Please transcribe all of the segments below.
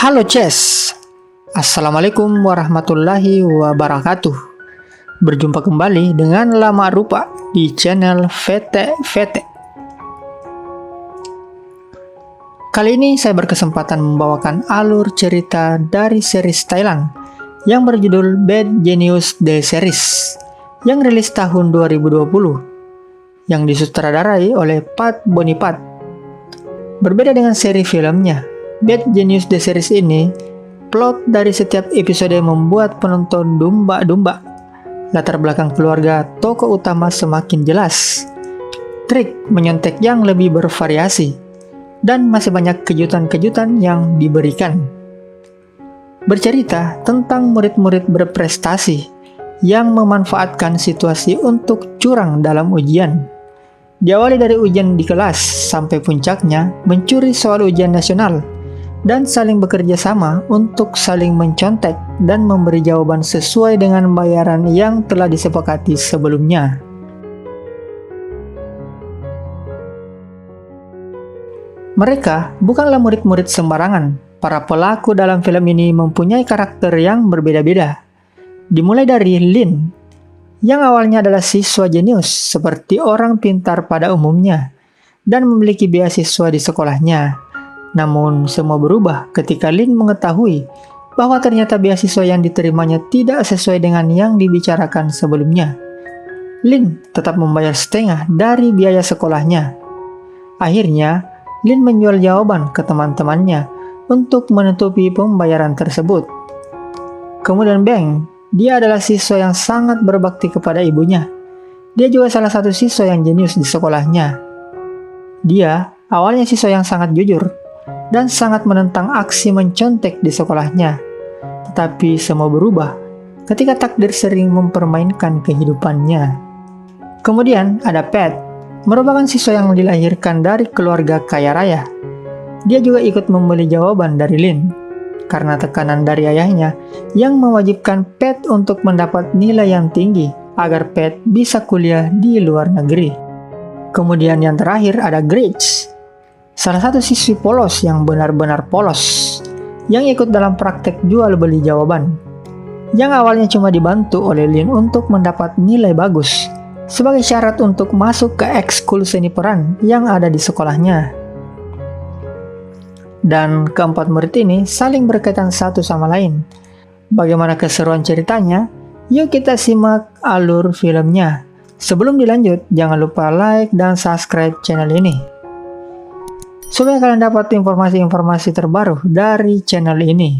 Halo Ces, Assalamualaikum warahmatullahi wabarakatuh. Berjumpa kembali dengan Lama Rupa di channel VT. Kali ini saya berkesempatan membawakan alur cerita dari series Thailand yang berjudul Bad Genius The Series yang rilis tahun 2020 yang disutradarai oleh Pat Bonipat. Berbeda dengan seri filmnya, Bad Genius The Series ini, plot dari setiap episode membuat penonton domba-domba. Latar belakang keluarga tokoh utama semakin jelas. Trik menyontek yang lebih bervariasi. Dan masih banyak kejutan-kejutan yang diberikan. Bercerita tentang murid-murid berprestasi yang memanfaatkan situasi untuk curang dalam ujian. Diawali dari ujian di kelas sampai puncaknya mencuri soal ujian nasional dan saling bekerja sama untuk saling mencontek dan memberi jawaban sesuai dengan bayaran yang telah disepakati sebelumnya. Mereka bukanlah murid-murid sembarangan. Para pelaku dalam film ini mempunyai karakter yang berbeda-beda. Dimulai dari Lin, yang awalnya adalah siswa jenius seperti orang pintar pada umumnya dan memiliki beasiswa di sekolahnya. Namun semua berubah ketika Lin mengetahui bahwa ternyata beasiswa yang diterimanya tidak sesuai dengan yang dibicarakan sebelumnya. Lin tetap membayar setengah dari biaya sekolahnya. Akhirnya, Lin menjual jawaban ke teman-temannya untuk menutupi pembayaran tersebut. Kemudian Beng, dia adalah siswa yang sangat berbakti kepada ibunya. Dia juga salah satu siswa yang jenius di sekolahnya. Dia awalnya siswa yang sangat jujur dan sangat menentang aksi mencontek di sekolahnya. Tetapi semua berubah ketika takdir sering mempermainkan kehidupannya. Kemudian ada Pat, merupakan siswa yang dilahirkan dari keluarga kaya raya. Dia juga ikut membeli jawaban dari Lin karena tekanan dari ayahnya yang mewajibkan Pat untuk mendapat nilai yang tinggi agar Pat bisa kuliah di luar negeri. Kemudian yang terakhir ada Grace, salah satu siswi polos yang benar-benar polos yang ikut dalam praktek jual beli jawaban, yang awalnya cuma dibantu oleh Lin untuk mendapat nilai bagus sebagai syarat untuk masuk ke ekskul seni peran yang ada di sekolahnya. Dan keempat murid ini saling berkaitan satu sama lain. Bagaimana keseruan ceritanya? Yuk kita simak alur filmnya. Sebelum dilanjut, jangan lupa like dan subscribe channel ini supaya kalian dapat informasi-informasi terbaru dari channel ini.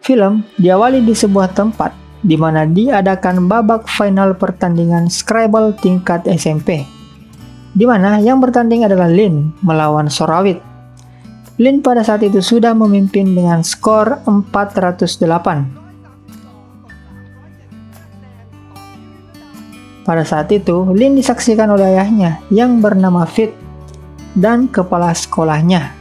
Film diawali di sebuah tempat di mana diadakan babak final pertandingan Scrabble tingkat SMP, di mana yang bertanding adalah Lin melawan Sorawit. Lin pada saat itu sudah memimpin dengan skor 408. Pada saat itu, Lin disaksikan oleh ayahnya yang bernama Fit dan kepala sekolahnya.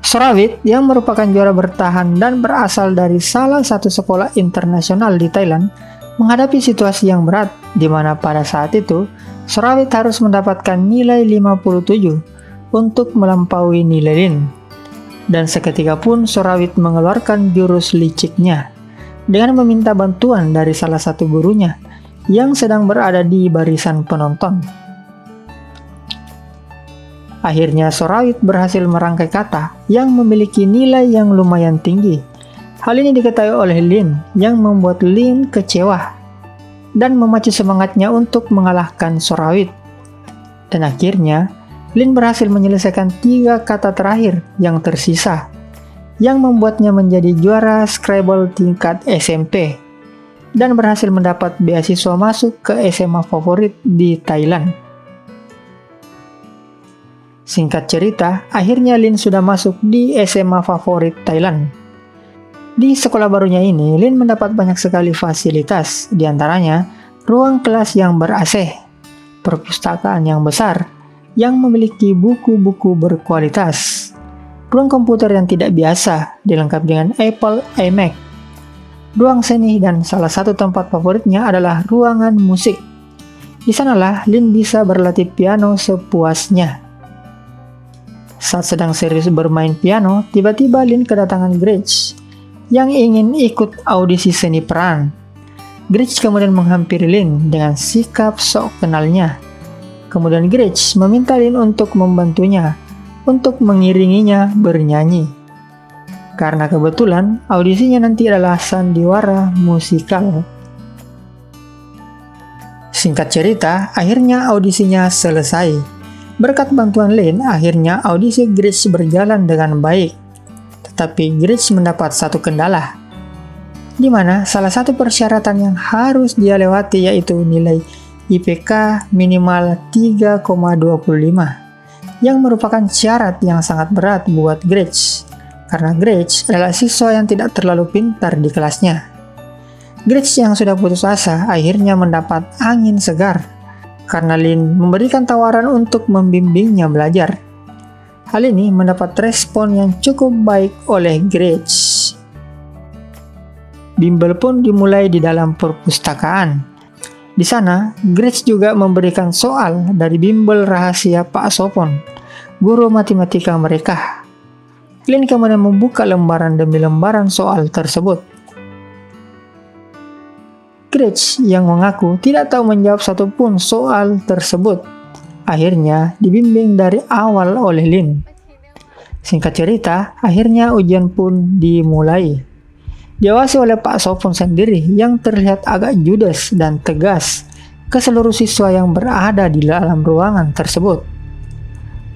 Sorawit yang merupakan juara bertahan dan berasal dari salah satu sekolah internasional di Thailand menghadapi situasi yang berat di mana pada saat itu Sorawit harus mendapatkan nilai 57 untuk melampaui nilai Lin. Dan seketika pun Sorawit mengeluarkan jurus liciknya dengan meminta bantuan dari salah satu gurunya yang sedang berada di barisan penonton. Akhirnya Sorawit berhasil merangkai kata yang memiliki nilai yang lumayan tinggi. Hal ini diketahui oleh Lin yang membuat Lin kecewa dan memacu semangatnya untuk mengalahkan Sorawit. Dan akhirnya Lin berhasil menyelesaikan 3 kata terakhir yang tersisa yang membuatnya menjadi juara Scrabble tingkat SMP dan berhasil mendapat beasiswa masuk ke SMA favorit di Thailand. Singkat cerita, akhirnya Lin sudah masuk di SMA favorit Thailand. Di sekolah barunya ini, Lin mendapat banyak sekali fasilitas, diantaranya ruang kelas yang ber-AC, perpustakaan yang besar, yang memiliki buku-buku berkualitas, ruang komputer yang tidak biasa, dilengkapi dengan Apple iMac, ruang seni, dan salah satu tempat favoritnya adalah ruangan musik. Di sanalah Lin bisa berlatih piano sepuasnya. Saat sedang serius bermain piano, tiba-tiba Lin kedatangan Grace yang ingin ikut audisi seni peran. Grace kemudian menghampiri Lin dengan sikap sok kenalnya. Kemudian Grace meminta Lin untuk membantunya untuk mengiringinya bernyanyi. Karena kebetulan audisinya nanti adalah sandiwara musikal. Singkat cerita, akhirnya audisinya selesai. Berkat bantuan Lin, akhirnya audisi Grace berjalan dengan baik. Tetapi Grace mendapat satu kendala, di mana salah satu persyaratan yang harus dia lewati yaitu nilai IPK minimal 3,25, yang merupakan syarat yang sangat berat buat Grace. Karena Grace adalah siswa yang tidak terlalu pintar di kelasnya. Grace yang sudah putus asa akhirnya mendapat angin segar karena Lin memberikan tawaran untuk membimbingnya belajar. Hal ini mendapat respon yang cukup baik oleh Grace. Bimbel pun dimulai di dalam perpustakaan. Di sana, Grace juga memberikan soal dari bimbel rahasia Pak Sopon, guru matematika mereka. Lin kemudian membuka lembaran demi lembaran soal tersebut. Grace yang mengaku tidak tahu menjawab satupun soal tersebut, akhirnya dibimbing dari awal oleh Lin. Singkat cerita, akhirnya ujian pun dimulai. Diawasi oleh Pak Sopon sendiri yang terlihat agak judes dan tegas ke seluruh siswa yang berada di dalam ruangan tersebut.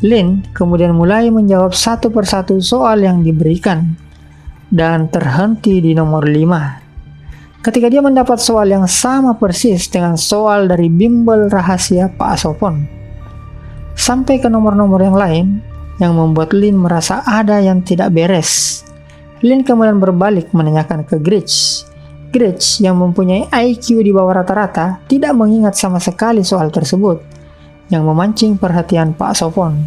Lin kemudian mulai menjawab satu persatu soal yang diberikan dan terhenti di nomor 5. Ketika dia mendapat soal yang sama persis dengan soal dari bimbel rahasia Pak Sopon. Sampai ke nomor-nomor yang lain yang membuat Lin merasa ada yang tidak beres. Lin kemudian berbalik menanyakan ke Grace. Grace yang mempunyai IQ di bawah rata-rata tidak mengingat sama sekali soal tersebut, yang memancing perhatian Pak Sopon,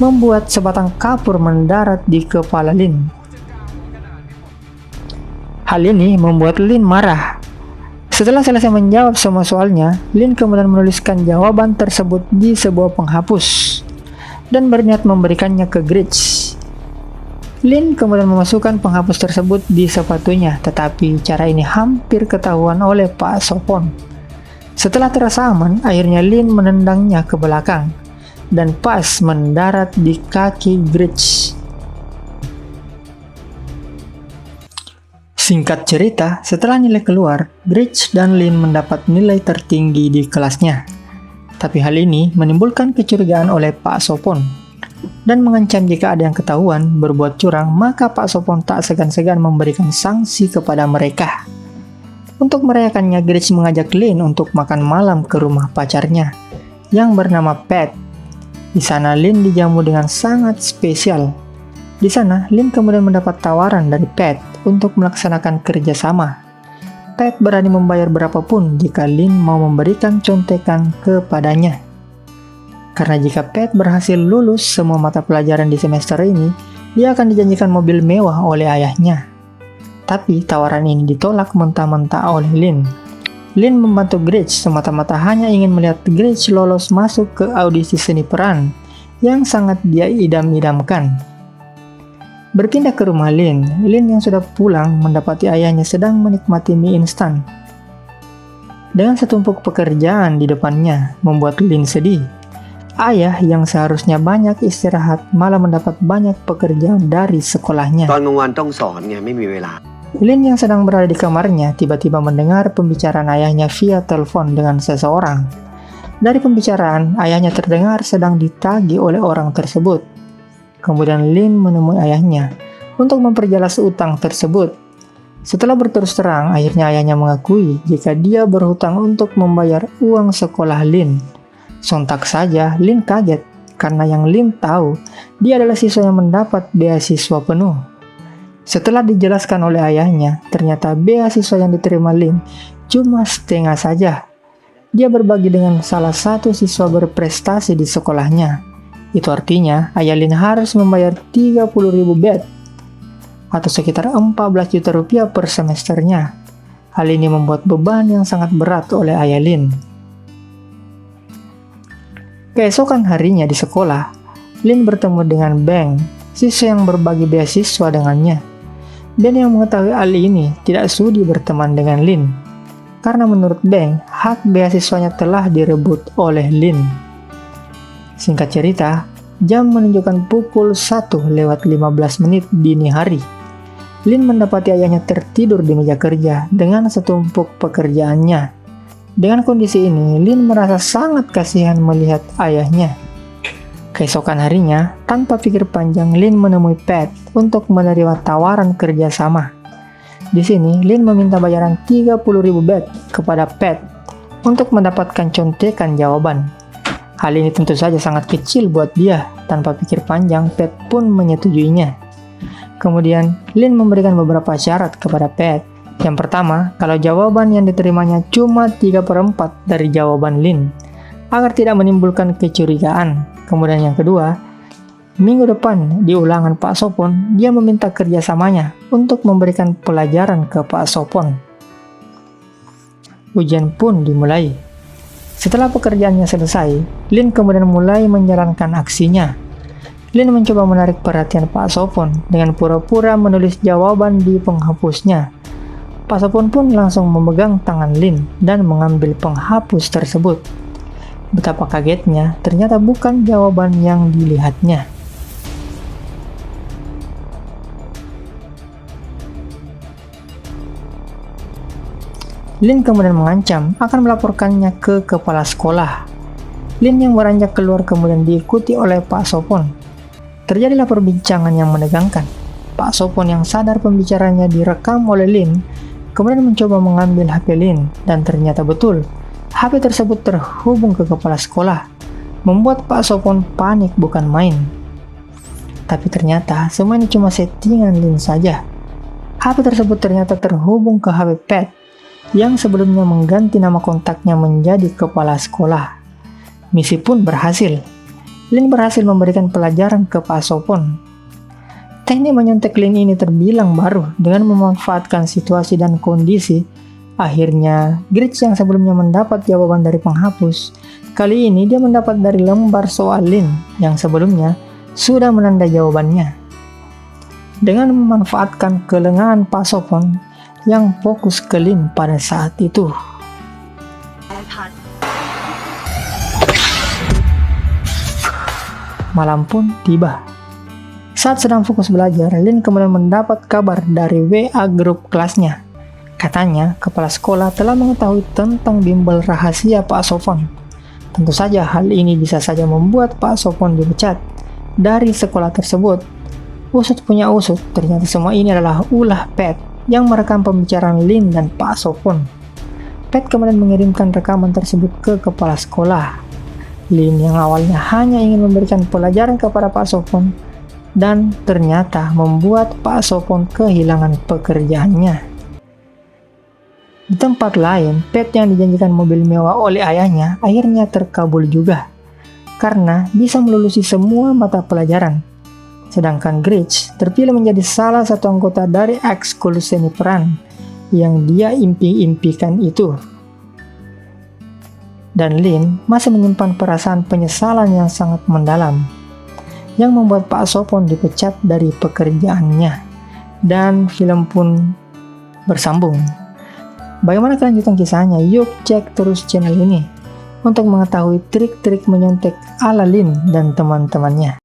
membuat sebatang kapur mendarat di kepala Lin. Hal ini membuat Lin marah. Setelah selesai menjawab semua soalnya, Lin kemudian menuliskan jawaban tersebut di sebuah penghapus dan berniat memberikannya ke Grace. Lin kemudian memasukkan penghapus tersebut di sepatunya, tetapi cara ini hampir ketahuan oleh Pak Sopon. Setelah terasa aman, akhirnya Lin menendangnya ke belakang dan pas mendarat di kaki Grace. Singkat cerita, setelah nilai keluar, Grace dan Lin mendapat nilai tertinggi di kelasnya. Tapi hal ini menimbulkan kecurigaan oleh Pak Sopon dan mengancam jika ada yang ketahuan berbuat curang, maka Pak Sopon tak segan-segan memberikan sanksi kepada mereka. Untuk merayakannya, Grace mengajak Lin untuk makan malam ke rumah pacarnya yang bernama Pat. Di sana Lin dijamu dengan sangat spesial. Di sana Lin kemudian mendapat tawaran dari Pat untuk melaksanakan kerjasama. Pat berani membayar berapapun jika Lin mau memberikan contekan kepadanya. Karena jika Pat berhasil lulus semua mata pelajaran di semester ini, dia akan dijanjikan mobil mewah oleh ayahnya. Tapi tawaran ini ditolak mentah-mentah oleh Lin. Lin membantu Grace semata-mata hanya ingin melihat Grace lolos masuk ke audisi seni peran yang sangat dia idam-idamkan. Berpindah ke rumah Lin yang sudah pulang mendapati ayahnya sedang menikmati mie instan. Dengan setumpuk pekerjaan di depannya, membuat Lin sedih. Ayah yang seharusnya banyak istirahat malah mendapat banyak pekerjaan dari sekolahnya. Lin yang sedang berada di kamarnya tiba-tiba mendengar pembicaraan ayahnya via telepon dengan seseorang. Dari pembicaraan, ayahnya terdengar sedang ditagih oleh orang tersebut. Kemudian Lin menemui ayahnya untuk memperjelas utang tersebut. Setelah berterus terang, akhirnya ayahnya mengakui jika dia berhutang untuk membayar uang sekolah Lin. Sontak saja Lin kaget karena yang Lin tahu dia adalah siswa yang mendapat beasiswa penuh. Setelah dijelaskan oleh ayahnya, ternyata beasiswa yang diterima Lin cuma setengah saja. Dia berbagi dengan salah satu siswa berprestasi di sekolahnya, Itu artinya ayah Lin harus membayar 30.000 baht atau sekitar 14 juta rupiah per semesternya. Hal ini membuat beban yang sangat berat oleh ayah Lin. Keesokan harinya di sekolah, Lin bertemu dengan Beng, siswa yang berbagi beasiswa dengannya. Ben yang mengetahui hal ini tidak sudi berteman dengan Lin, karena menurut Beng, hak beasiswanya telah direbut oleh Lin. Singkat cerita, jam menunjukkan pukul 1:15 dini hari. Lin mendapati ayahnya tertidur di meja kerja dengan setumpuk pekerjaannya. Dengan kondisi ini, Lin merasa sangat kasihan melihat ayahnya. Keesokan harinya, tanpa pikir panjang, Lin menemui Pat untuk menerima tawaran kerjasama. Di sini, Lin meminta bayaran 30.000 baht kepada Pat untuk mendapatkan contekan jawaban. Hal ini tentu saja sangat kecil buat dia. Tanpa pikir panjang, Pat pun menyetujuinya. Kemudian, Lin memberikan beberapa syarat kepada Pat. Yang pertama, kalau jawaban yang diterimanya cuma 3/4 dari jawaban Lin, agar tidak menimbulkan kecurigaan. Kemudian yang kedua, minggu depan di ulangan Pak Sopon, dia meminta kerjasamanya untuk memberikan pelajaran ke Pak Sopon. Ujian pun dimulai. Setelah pekerjaannya selesai, Lin kemudian mulai menjalankan aksinya. Lin mencoba menarik perhatian Pak Sopon dengan pura-pura menulis jawaban di penghapusnya. Pak Sopon pun langsung memegang tangan Lin dan mengambil penghapus tersebut. Betapa kagetnya, ternyata bukan jawaban yang dilihatnya. Lin kemudian mengancam akan melaporkannya ke kepala sekolah. Lin yang beranjak keluar kemudian diikuti oleh Pak Sopon. Terjadilah perbincangan yang menegangkan. Pak Sopon yang sadar pembicaranya direkam oleh Lin, kemudian mencoba mengambil HP Lin, dan ternyata betul, HP tersebut terhubung ke kepala sekolah, membuat Pak Sopon panik bukan main. Tapi ternyata semua ini cuma settingan Lin saja. HP tersebut ternyata terhubung ke HP Pat, yang sebelumnya mengganti nama kontaknya menjadi kepala sekolah. Misi pun berhasil. Lin berhasil memberikan pelajaran ke Pak Sopon. Teknik menyontek Lin ini terbilang baru dengan memanfaatkan situasi dan kondisi. Akhirnya, Gritch yang sebelumnya mendapat jawaban dari penghapus, kali ini dia mendapat dari lembar soal Lin yang sebelumnya sudah menandai jawabannya. Dengan memanfaatkan kelengahan Pak Sopon yang fokus ke Lin pada saat itu. Malam pun tiba. Saat sedang fokus belajar, Lin kemudian mendapat kabar dari WA grup kelasnya. Katanya, kepala sekolah telah mengetahui tentang bimbel rahasia Pak Sopon. Tentu saja hal ini bisa saja membuat Pak Sopon dipecat dari sekolah tersebut. Usut punya usut, ternyata semua ini adalah ulah Pat yang merekam pembicaraan Lin dan Pak Sopon. Pat kemudian mengirimkan rekaman tersebut ke kepala sekolah. Lin yang awalnya hanya ingin memberikan pelajaran kepada Pak Sopon dan ternyata membuat Pak Sopon kehilangan pekerjaannya. Di tempat lain, Pat yang dijanjikan mobil mewah oleh ayahnya akhirnya terkabul juga karena bisa melulusi semua mata pelajaran. Sedangkan Gritch terpilih menjadi salah satu anggota dari ekskul seni peran yang dia impi-impikan itu. Dan Lin masih menyimpan perasaan penyesalan yang sangat mendalam, yang membuat Pak Sopon dipecat dari pekerjaannya. Dan film pun bersambung. Bagaimana kelanjutan kisahnya? Yuk cek terus channel ini untuk mengetahui trik-trik menyontek ala Lin dan teman-temannya.